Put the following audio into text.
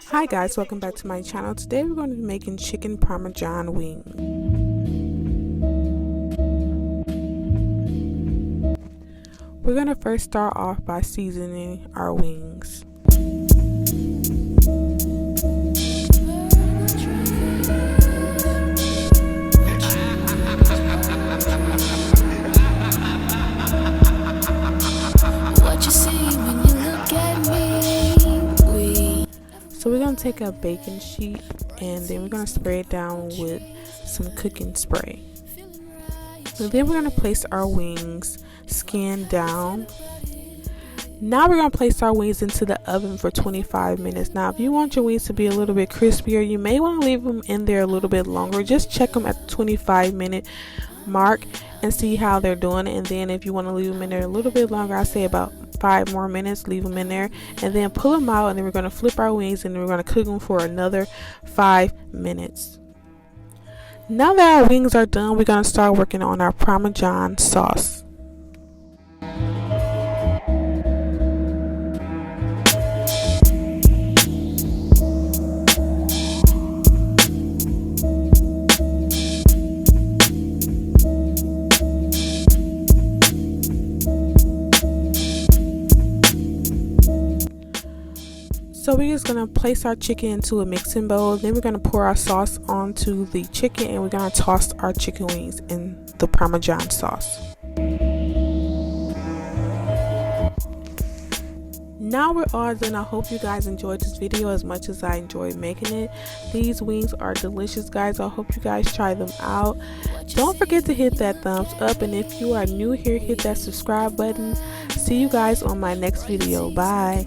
Hi guys, welcome back to my channel. Today we're going to be making chicken parmesan wings. We're going to first start off by seasoning our wings. So we're going to take a baking sheet and then we're going to spray it down with some cooking spray. And then we're going to place our wings skin down. Now we're going to place our wings into the oven for 25 minutes. Now if you want your wings to be a little bit crispier, you may want to leave them in there a little bit longer. Just check them at the 25-minute mark and see how they're doing. And then if you want to leave them in there a little bit longer, I say about 5 more minutes, leave them in there and then pull them out, and then we're going to flip our wings and then we're going to cook them for another 5 minutes. Now that our wings are done, we're going to start working on our Parmesan sauce. So we're just going to place our chicken into a mixing bowl. Then we're going to pour our sauce onto the chicken and we're going to toss our chicken wings in the Parmesan sauce. Now we're all done. I hope you guys enjoyed this video as much as I enjoyed making it. These wings are delicious, guys. I hope you guys try them out. Don't forget to hit that thumbs up, and if you are new here, hit that subscribe button. See you guys on my next video. Bye.